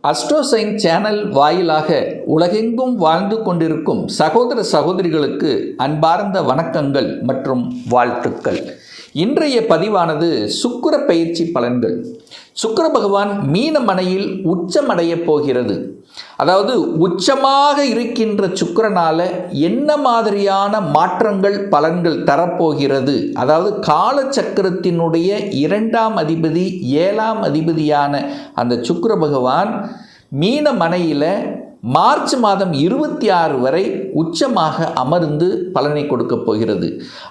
அஸ்ட்ரோசைன் channel வாயிலாக உலகெங்கும் வாழ்ந்து கொண்டிருக்கும் சகோதர சகோதரிகளுக்கு அன்பார்ந்த வணக்கங்கள் மற்றும் வாழ்த்துக்கள். இன்றைய பதிவானது சுக்கிர பயிற்சி பலன்கள். சுக்கிர பகவான் மீன மனையில் உச்சமடைய போகிறது. அதாவது உச்சமாக இருக்கின்ற சுக்கிரனால என்ன மாதிரியான மாற்றங்கள் பலன்கள் தரப்போகிறது, அதாவது காலச்சக்கரத்தினுடைய 2ஆம் அதிபதி 7ஆம் அதிபதியான அந்த சுக்கிர பகவான் மீன மனையில் மார்ச் மாதம் 26 வரை உச்சமாக அமர்ந்து பலனை கொடுக்க போகிறது.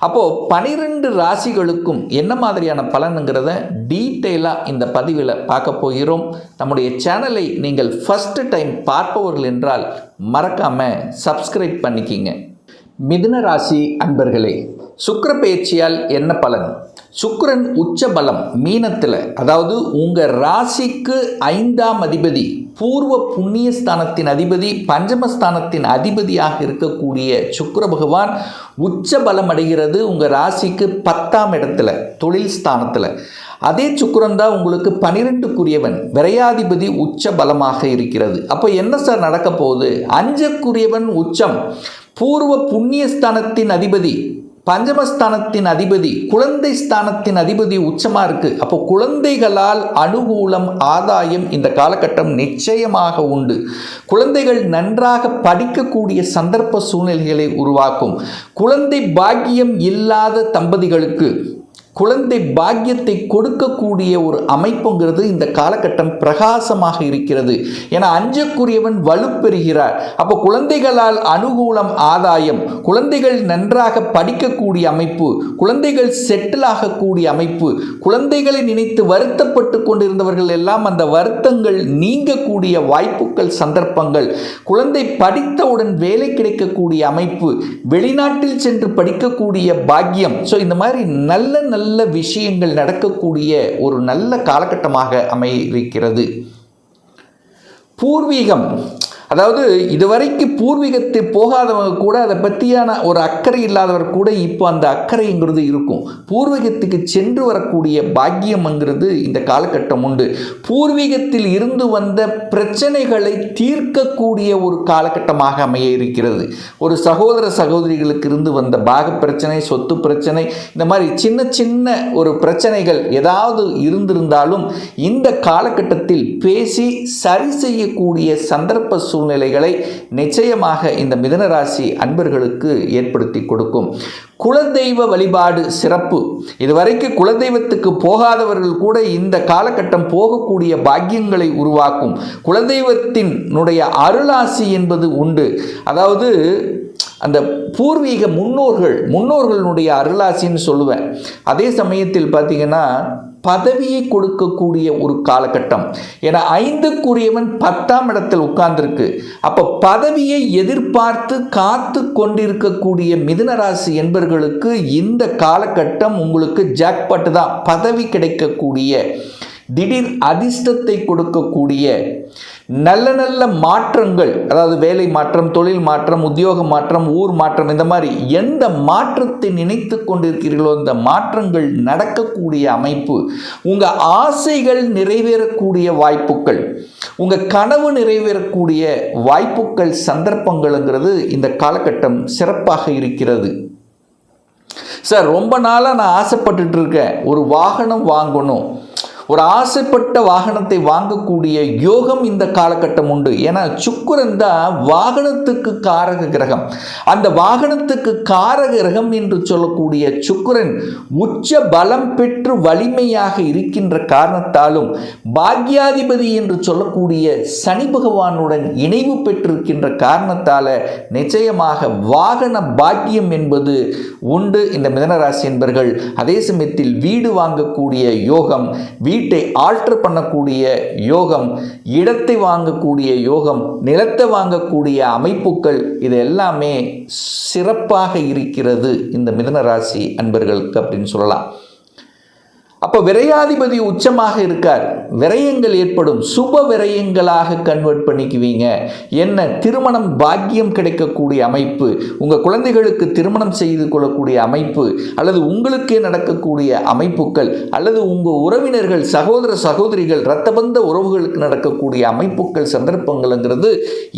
அப்போது 12 ராசிகளுக்கும் என்ன மாதிரியான பலனுங்கிறத டீட்டெயிலாக இந்த பதிவில் பார்க்க போகிறோம். நம்முடைய சேனலை நீங்கள் ஃபர்ஸ்ட் டைம் பார்ப்பவர்கள் என்றால் மறக்காமல் சப்ஸ்கிரைப் பண்ணிக்கிங்க. மிதுன ராசி அன்பர்களே, சுக்கிர பயிற்சியால் என்ன பலன்? சுக்கிரன் உச்ச பலம் மீனத்தில், அதாவது உங்கள் ராசிக்கு 5ஆம் அதிபதி, பூர்வ புண்ணிய ஸ்தானத்தின் அதிபதி, பஞ்சமஸ்தானத்தின் அதிபதியாக இருக்கக்கூடிய சுக்கிர பகவான் உச்ச பலம் அடைகிறது உங்கள் ராசிக்கு 10ஆம் இடத்துல, தொழில் ஸ்தானத்தில். அதே சுக்கிரன் தான் உங்களுக்கு 12க்குரியவன், விரையாதிபதி உச்ச பலமாக இருக்கிறது. அப்போ என்ன சார் நடக்க போகுது? 5க்குரியவன் உச்சம், பூர்வ புண்ணிய ஸ்தானத்தின் அதிபதி, பஞ்சமஸ்தானத்தின் அதிபதி, குழந்தை ஸ்தானத்தின் அதிபதி உச்சமாக இருக்குது. அப்போ குழந்தைகளால் அனுகூலம், ஆதாயம் இந்த காலகட்டம் நிச்சயமாக உண்டு. குழந்தைகள் நன்றாக படிக்கக்கூடிய சந்தர்ப்ப சூழ்நிலைகளை உருவாக்கும். குழந்தை பாக்கியம் இல்லாத தம்பதிகளுக்கு குழந்தை பாக்கியத்தை கொடுக்கக்கூடிய ஒரு அமைப்புங்கிறது இந்த காலகட்டம் பிரகாசமாக இருக்கிறது. ஏன்னா 5க்குரியவன் வலுப்பெறுகிறார். அப்போ குழந்தைகளால் அனுகூலம், ஆதாயம், குழந்தைகள் நன்றாக படிக்கக்கூடிய அமைப்பு, குழந்தைகள் செட்டில் ஆகக்கூடிய அமைப்பு, குழந்தைகளை நினைத்து வருத்தப்பட்டு கொண்டிருந்தவர்கள் எல்லாம் அந்த வருத்தங்கள் நீங்கக்கூடிய வாய்ப்புகள், சந்தர்ப்பங்கள், குழந்தை படித்தவுடன் வேலை கிடைக்கக்கூடிய அமைப்பு, வெளிநாட்டில் சென்று படிக்கக்கூடிய பாக்கியம். ஸோ இந்த மாதிரி நல்ல விஷயங்கள் நடக்கக்கூடிய ஒரு நல்ல காலகட்டமாக அமையிருக்கிறது. பூர்வீகம், அதாவது இதுவரைக்கும் பூர்வீகத்தில் போகாதவங்க கூட அதை பற்றியான ஒரு அக்கறை இல்லாதவர் கூட இப்போ அந்த அக்கறைங்கிறது இருக்கும். பூர்வீகத்துக்கு சென்று வரக்கூடிய பாக்கியம்ங்கிறது இந்த காலகட்டம் உண்டு. பூர்வீகத்தில் இருந்து வந்த பிரச்சனைகளை தீர்க்கக்கூடிய ஒரு காலகட்டமாக அமைய இருக்கிறது. ஒரு சகோதர சகோதரிகளுக்கு இருந்து வந்த பாக பிரச்சனை, சொத்து பிரச்சனை, இந்த மாதிரி சின்ன சின்ன ஒரு பிரச்சனைகள் ஏதாவது இருந்திருந்தாலும் இந்த காலகட்டத்தில் பேசி சரி செய்யக்கூடிய சந்தர்ப்ப சூழ்நிலைகளை நிச்சயமாக இந்த மிதுன ராசி அன்பர்களுக்கு ஏற்படுத்தி கொடுக்கும். குலதெய்வ வழிபாடு சிறப்பு. இதுவரைக்கும் குலதெய்வத்துக்கு போகாதவர்கள் கூட இந்த காலகட்டம் போகக்கூடிய பாக்கியங்களை உருவாக்கும். குலதெய்வத்தினுடைய அருளாசி என்பது உண்டு. அதாவது அந்த பூர்வீக முன்னோர்களுடைய அருளாசின்னு சொல்லுவேன். அதே சமயத்தில் பார்த்தீங்கன்னா பதவியை கொடுக்கக்கூடிய ஒரு காலகட்டம். ஏன்னா 5க்குரியவன் 10ஆம் இடத்தில் உட்கார்ந்துருக்கு. அப்போ பதவியை எதிர்பார்த்து காத்து கொண்டிருக்கக்கூடிய மிதுன ராசி என்பவர்களுக்கு இந்த காலகட்டம் உங்களுக்கு ஜாக்பாட் தான். பதவி கிடைக்கக்கூடிய, திடீர் அதிர்ஷ்டத்தை கொடுக்கக்கூடிய நல்ல மாற்றங்கள், அதாவது வேலை மாற்றம், தொழில் மாற்றம், உத்தியோக மாற்றம், ஊர் மாற்றம், இந்த மாதிரி எந்த மாற்றத்தை நினைத்து கொண்டிருக்கிறீர்களோ இந்த மாற்றங்கள் நடக்கக்கூடிய அமைப்பு. உங்கள் ஆசைகள் நிறைவேறக்கூடிய வாய்ப்புகள், உங்கள் கனவு நிறைவேறக்கூடிய வாய்ப்புகள், சந்தர்ப்பங்கள்ங்கிறது இந்த காலகட்டம் சிறப்பாக இருக்கிறது. சார், ரொம்ப நாளாக நான் ஆசைப்பட்டுட்டு இருக்கேன், ஒரு வாகனம் வாங்கணும், ஒரு ஆசைப்பட்ட வாகனத்தை வாங்கக்கூடிய யோகம் இந்த காலகட்டம் உண்டு. ஏன்னா சுக்கிரன் தான் வாகனத்துக்கு காரக கிரகம். அந்த வாகனத்துக்கு காரக கிரகம் என்று சொல்லக்கூடிய சுக்கிரன் உச்ச பலம் பெற்று வலிமையாக இருக்கின்ற காரணத்தாலும், பாக்யாதிபதி என்று சொல்லக்கூடிய சனி பகவானுடன் இணைவு பெற்றிருக்கின்ற காரணத்தால் நிச்சயமாக வாகன பாக்கியம் என்பது உண்டு இந்த மிதுனராசி என்பர்கள். அதே சமயத்தில் வீடு வாங்கக்கூடிய யோகம், வீட்டை ஆல்டர் பண்ணக்கூடிய யோகம், இடத்தை வாங்கக்கூடிய யோகம், நிலத்தை வாங்கக்கூடிய அமைப்புகள், இது எல்லாமே சிறப்பாக இருக்கிறது இந்த மிதுன ராசி அன்பர்களுக்கு அப்படின்னு சொல்லலாம். அப்போ விரையாதிபதி உச்சமாக இருக்கார், விரயங்கள் ஏற்படும், சுப விரயங்களாக கன்வெர்ட் பண்ணிக்குவீங்க. என்ன, திருமணம் பாக்கியம் கிடைக்கக்கூடிய அமைப்பு, உங்கள் குழந்தைகளுக்கு திருமணம் செய்து கொள்ளக்கூடிய அமைப்பு, அல்லது உங்களுக்கே நடக்கக்கூடிய அமைப்புகள், அல்லது உங்கள் உறவினர்கள் சகோதர சகோதரிகள் இரத்தபந்த உறவுகளுக்கு நடக்கக்கூடிய அமைப்புகள் சந்தர்ப்பங்கள்ங்கிறது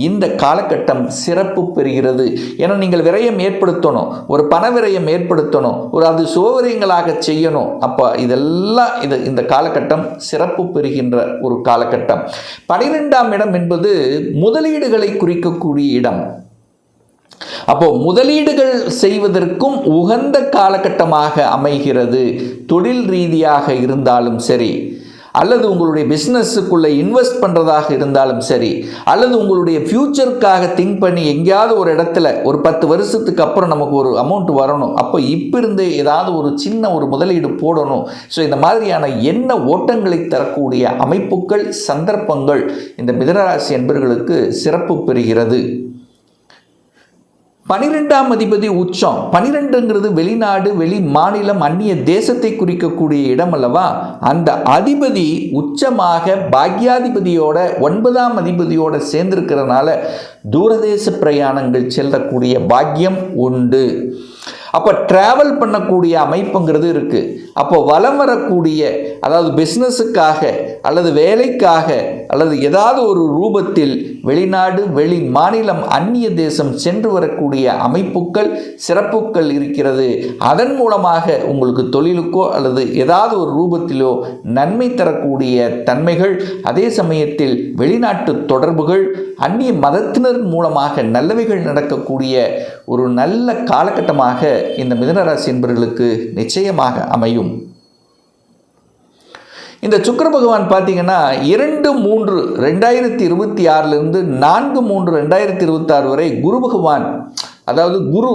இந்த காலகட்டம் சிறப்பு பெறுகிறது. ஏன்னா நீங்கள் விரயம் ஏற்படுத்தணும், ஒரு பண விரயம் ஏற்படுத்தணும், அது சுபவிரயங்களாக செய்யணும். அப்போ இதெல்லாம் இந்த காலகட்டம் சிறப்பு பெறுகின்ற ஒரு காலகட்டம். 12ஆம் இடம் என்பது முதலீடுகளை குறிக்கக்கூடிய இடம். அப்போ முதலீடுகள் செய்வதற்கும் உகந்த காலகட்டமாக அமைகிறது. தொழில் ரீதியாக இருந்தாலும் சரி, அல்லது உங்களுடைய பிஸ்னஸுக்குள்ளே இன்வெஸ்ட் பண்ணுறதாக இருந்தாலும் சரி, அல்லது உங்களுடைய ஃப்யூச்சருக்காக திங்க் பண்ணி எங்கேயாவது ஒரு இடத்துல ஒரு 10 வருஷத்துக்கு அப்புறம் நமக்கு ஒரு அமௌண்ட் வரணும், அப்போ இப்போ இருந்து ஏதாவது ஒரு சின்ன ஒரு முதலீடு போடணும். ஸோ இந்த மாதிரியான எண்ண ஓட்டங்களை தரக்கூடிய அமைப்புகள் சந்தர்ப்பங்கள் இந்த மிதுனராசி என்பவர்களுக்கு சிறப்பு பெறுகிறது. 12ஆம் அதிபதி உச்சம். 12ங்கிறது வெளிநாடு, வெளி மாநிலம், அந்நிய தேசத்தை குறிக்கக்கூடிய இடம் அல்லவா? அந்த அதிபதி உச்சமாக பாக்யாதிபதியோட 9ஆம் அதிபதியோட சேர்ந்திருக்கிறதுனால தூரதேச பிரயாணங்கள் செல்லக்கூடிய பாக்கியம் உண்டு. அப்போ ட்ராவல் பண்ணக்கூடிய அமைப்புங்கிறது இருக்குது. அப்போ வலம் வரக்கூடிய, அதாவது பிஸ்னஸுக்காக அல்லது வேலைக்காக அல்லது ஏதாவது ஒரு ரூபத்தில் வெளிநாடு, வெளி மாநிலம், அந்நிய தேசம் சென்று வரக்கூடிய அமைப்புகள் சிறப்புகள் இருக்கிறது. அதன் மூலமாக உங்களுக்கு தொழிலுக்கோ அல்லது ஏதாவது ஒரு ரூபத்திலோ நன்மை தரக்கூடிய தன்மைகள், அதே சமயத்தில் வெளிநாட்டு தொடர்புகள், அந்நிய மதத்தினர் மூலமாக நல்லவைகள் நடக்கக்கூடிய ஒரு நல்ல காலகட்டமாக இந்த மிதுனராசி என்பவர்களுக்கு நிச்சயமாக அமையும். இந்த சுக்கிர பகவான் பார்த்தீங்கன்னா 2-3-2026 4-3-2026 வரை குரு பகவான், அதாவது குரு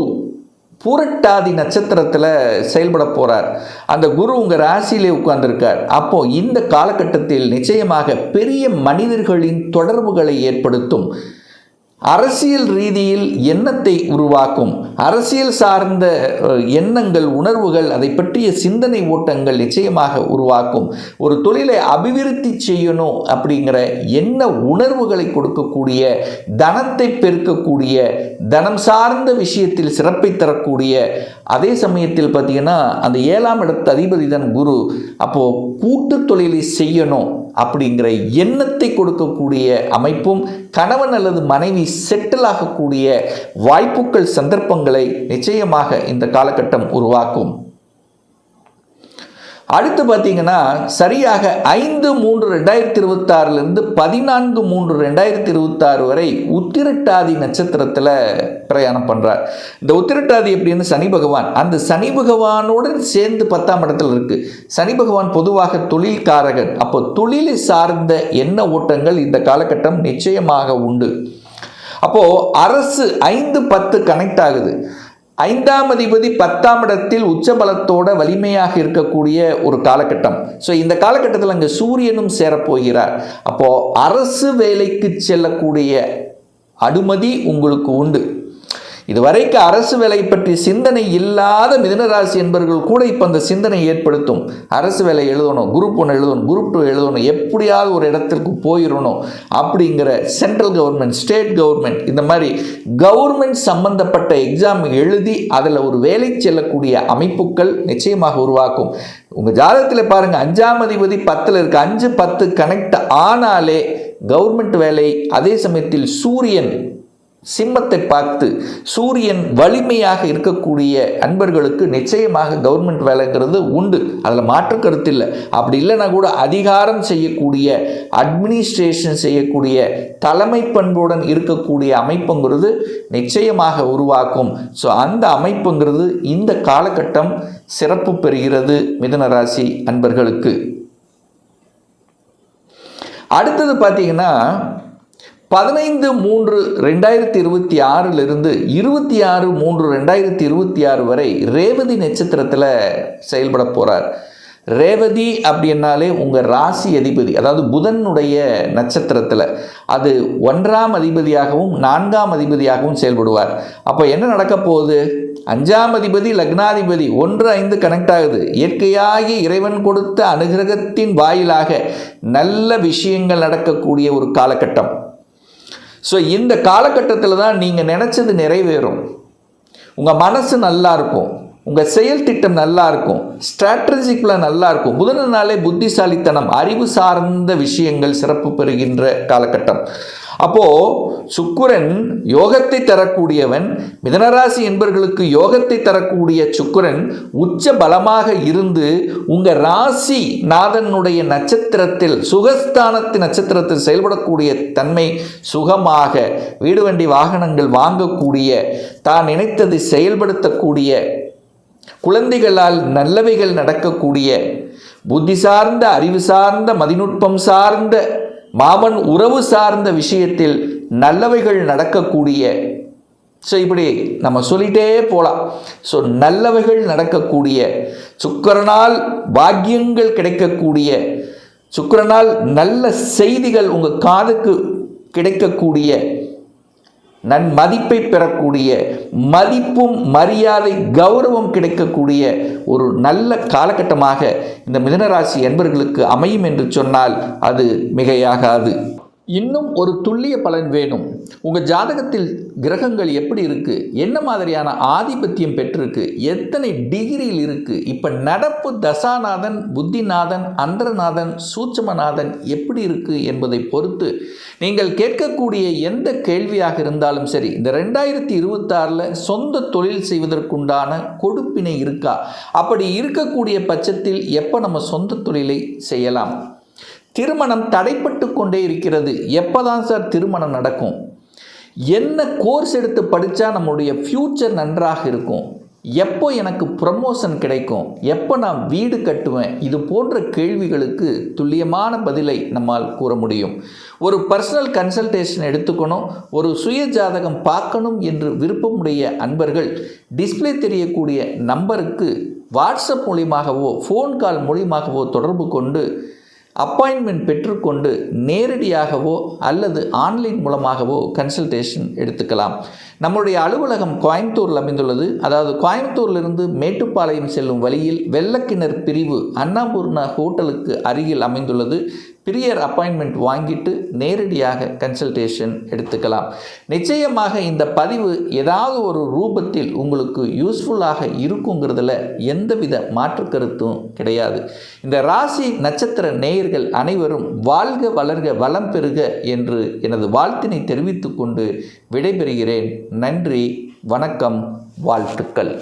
பூரட்டாதி நட்சத்திரத்தில் செயல்பட போகிறார். அந்த குரு உங்கள் ராசியிலே உட்கார்ந்துருக்கார். அப்போது இந்த காலகட்டத்தில் நிச்சயமாக பெரிய மனிதர்களின் தொடர்புகளை ஏற்படுத்தும், அரசியல் ரீதியில் எண்ணத்தை உருவாக்கும், அரசியல் சார்ந்த எண்ணங்கள், உணர்வுகள், அதை பற்றிய சிந்தனை ஓட்டங்கள் நிச்சயமாக உருவாக்கும். ஒரு தொழிலை அபிவிருத்தி செய்யணும் அப்படிங்கிற எண்ண உணர்வுகளை கொடுக்கக்கூடிய, தனத்தை பெருக்கக்கூடிய, தனம் சார்ந்த விஷயத்தில் சிறப்பை தரக்கூடிய, அதே சமயத்தில் பார்த்தீங்கன்னா அந்த 7ஆம் இடத்து அதிபதி தான் குரு. அப்போது கூட்டு தொழிலை செய்யணும் அப்படிங்கிற எண்ணத்தை கொடுக்கக்கூடிய அமைப்பும், கணவன் அல்லது மனைவி செட்டில் ஆகக்கூடிய வாய்ப்புகள் சந்தர்ப்பங்களை நிச்சயமாக இந்த காலகட்டம் உருவாக்கும். அடுத்து பார்த்தீங்கன்னா சரியாக 5-3-2026 14-3-2026 வரை உத்திரட்டாதி நட்சத்திரத்தில் பிரயாணம் பண்ணுறார். இந்த உத்திரட்டாதி எப்படின்னு சனி பகவான், அந்த சனி பகவானோடு சேர்ந்து 10ஆம் இடத்துல இருக்குது. சனி பகவான் பொதுவாக தொழில்காரகன். அப்போ தொழிலை சார்ந்த எண்ண ஓட்டங்கள் இந்த காலகட்டம் நிச்சயமாக உண்டு. அப்போது அரசு 5-10 கனெக்ட் ஆகுது. 5ஆம் அதிபதி 10ஆம் இடத்தில் உச்சபலத்தோட வலிமையாக இருக்கக்கூடிய ஒரு காலகட்டம். ஸோ இந்த காலகட்டத்தில் அங்கே சூரியனும் சேரப்போகிறார். அப்போது அரசு வேலைக்கு செல்லக்கூடிய அனுமதி உங்களுக்கு உண்டு. இதுவரைக்கும் அரசு வேலை பற்றி சிந்தனை இல்லாத மிதுனராசி என்பவர்கள் கூட இப்போ அந்த சிந்தனை ஏற்படுத்தும். அரசு வேலை எழுதணும், குரூப் 1 எழுதணும், குரூப் 2 எழுதணும், எப்படியாவது ஒரு இடத்திற்கு போயிடணும் அப்படிங்கிற சென்ட்ரல் கவர்மெண்ட், ஸ்டேட் கவர்மெண்ட், இந்த மாதிரி கவர்மெண்ட் சம்பந்தப்பட்ட எக்ஸாம் எழுதி அதில் ஒரு வேலை செல்லக்கூடிய அமைப்புகள் நிச்சயமாக உருவாக்கும். உங்கள் ஜாதகத்தில் பாருங்கள், 5ஆம் அதிபதி 10ல் இருக்குது. 5-10 கனெக்ட் ஆனாலே கவர்மெண்ட் வேலை. அதே சமயத்தில் சூரியன் சிம்மத்தை பார்த்து, சூரியன் வலிமையாக இருக்கக்கூடிய அன்பர்களுக்கு நிச்சயமாக கவர்மெண்ட் வேலைங்கிறது உண்டு, அதில் மாற்று கருத்து இல்லை. அப்படி இல்லைன்னா கூட அதிகாரம் செய்யக்கூடிய, அட்மினிஸ்ட்ரேஷன் செய்யக்கூடிய, தலைமை பண்புடன் இருக்கக்கூடிய அமைப்புங்கிறது நிச்சயமாக உருவாக்கும். ஸோ அந்த அமைப்புங்கிறது இந்த காலகட்டம் சிறப்பு பெறுகிறது மிதுனராசி அன்பர்களுக்கு. அடுத்தது பார்த்தீங்கன்னா 15-3-2026 26-3-2026 வரை ரேவதி நட்சத்திரத்தில் செயல்பட போகிறார். ரேவதி அப்படின்னாலே உங்கள் ராசி அதிபதி, அதாவது புதனுடைய நட்சத்திரத்தில், அது 1ஆம் அதிபதியாகவும் 4ஆம் அதிபதியாகவும் செயல்படுவார். அப்போ என்ன நடக்க போகுது? 5ஆம் அதிபதி லக்னாதிபதி 1-5 கனெக்ட் ஆகுது. இயற்கையாகி இறைவன் கொடுத்த அனுகிரகத்தின் வாயிலாக நல்ல விஷயங்கள் நடக்கக்கூடிய ஒரு காலகட்டம். ஸோ இந்த காலகட்டத்தில் தான் நீங்கள் நினச்சது நிறைவேறும். உங்கள் மனசு நல்லா இருக்கும், உங்கள் செயல் திட்டம் நல்லா இருக்கும், ஸ்ட்ராட்டஜிக் பிளான் நல்லா இருக்கும். புதனாலே புத்திசாலித்தனம், அறிவு சார்ந்த விஷயங்கள் சிறப்பு பெறுகின்ற காலகட்டம். அப்போது சுக்கிரன் யோகத்தை தரக்கூடியவன். மிதுனராசி என்பவர்களுக்கு யோகத்தை தரக்கூடிய சுக்கிரன் உச்ச பலமாக இருந்து உங்கள் ராசி நாதனுடைய நட்சத்திரத்தில், சுகஸ்தானத்தின் நட்சத்திரத்தில் செயல்படக்கூடிய தன்மை, சுகமாக வீடு வண்டி வாகனங்கள் வாங்கக்கூடிய, தான் நினைத்ததை செயல்படுத்தக்கூடிய, குழந்தைகளால் நல்லவைகள் நடக்கக்கூடிய, புத்தி சார்ந்த, அறிவு சார்ந்த, மதிநுட்பம் சார்ந்த, மாமன் உறவு சார்ந்த விஷயத்தில் நல்லவைகள் நடக்கக்கூடிய, ஸோ இப்படி நம்ம சொல்லிட்டே போகலாம். ஸோ நல்லவைகள் நடக்கக்கூடிய, சுக்கிரனால் பாக்கியங்கள் கிடைக்கக்கூடிய, சுக்கிரனால் நல்ல செய்திகள் உங்கள் காதுக்கு கிடைக்கக்கூடிய, நன்மதிப்பை பெறக்கூடிய, மதிப்பும் மரியாதை கௌரவம் கிடைக்கக்கூடிய ஒரு நல்ல காலகட்டமாக இந்த மிதுனராசி என்பவர்களுக்கு அமையும் என்று சொன்னால் அது மிகையாகாது. இன்னும் ஒரு துல்லிய பலன் வேணும். உங்கள் ஜாதகத்தில் கிரகங்கள் எப்படி இருக்குது, என்ன மாதிரியான ஆதிபத்தியம் பெற்றிருக்கு, எத்தனை டிகிரியில் இருக்குது, இப்போ நடப்பு தசாநாதன், புத்திநாதன், அந்தரநாதன், சூட்சுமநாதன் எப்படி இருக்குது என்பதை பொறுத்து நீங்கள் கேட்கக்கூடிய எந்த கேள்வியாக இருந்தாலும் சரி, இந்த 2026 சொந்த தொழில் செய்வதற்குண்டான கொடுப்பினை இருக்கா, அப்படி இருக்கக்கூடிய பட்சத்தில் எப்போ நம்ம சொந்த தொழிலை செய்யலாம், திருமணம் தடைப்பட்டு கொண்டே இருக்கிறது, எப்போதான் சார் திருமணம் நடக்கும், என்ன கோர்ஸ் எடுத்து படித்தா நம்முடைய ஃப்யூச்சர் நன்றாக இருக்கும், எப்போ எனக்கு ப்ரமோஷன் கிடைக்கும், எப்போ நான் வீடு கட்டுவேன், இது போன்ற கேள்விகளுக்கு துல்லியமான பதிலை நம்மால் கூற முடியும். ஒரு பர்சனல் கன்சல்டேஷன் எடுத்துக்கணும், ஒரு சுய ஜாதகம் பார்க்கணும் என்று விருப்பமுடைய அன்பர்கள் டிஸ்பிளே தெரியக்கூடிய நம்பருக்கு வாட்ஸ்அப் மூலியமாகவோ ஃபோன் கால் மூலியமாகவோ தொடர்பு கொண்டு அப்பாயின்மெண்ட் பெற்றுக்கொண்டு நேரடியாகவோ அல்லது ஆன்லைன் மூலமாகவோ கன்சல்டேஷன் எடுத்துக்கலாம். நம்முடைய அலுவலகம் கோயம்புத்தூரில் அமைந்துள்ளது. அதாவது கோயம்புத்தூரிலிருந்து மேட்டுப்பாளையம் செல்லும் வழியில் வெள்ளக்கிணர் பிரிவு அன்னபூர்ணா ஹோட்டலுக்கு அருகில் அமைந்துள்ளது. பிரியர் அப்பாயின்மெண்ட் வாங்கிட்டு நேரடியாக கன்சல்டேஷன் எடுத்துக்கலாம். நிச்சயமாக இந்த பதிவு ஏதாவது ஒரு ரூபத்தில் உங்களுக்கு யூஸ்ஃபுல்லாக இருக்குங்கிறதுல எந்தவித மாற்று கருத்தும் கிடையாது. இந்த ராசி நட்சத்திர நேயர்கள் அனைவரும் வாழ்க வளர்க வளம் பெறுக என்று எனது வாழ்த்தினை தெரிவித்துக் கொண்டு விடைபெறுகிறேன். நன்றி, வணக்கம், வாழ்த்துக்கள்.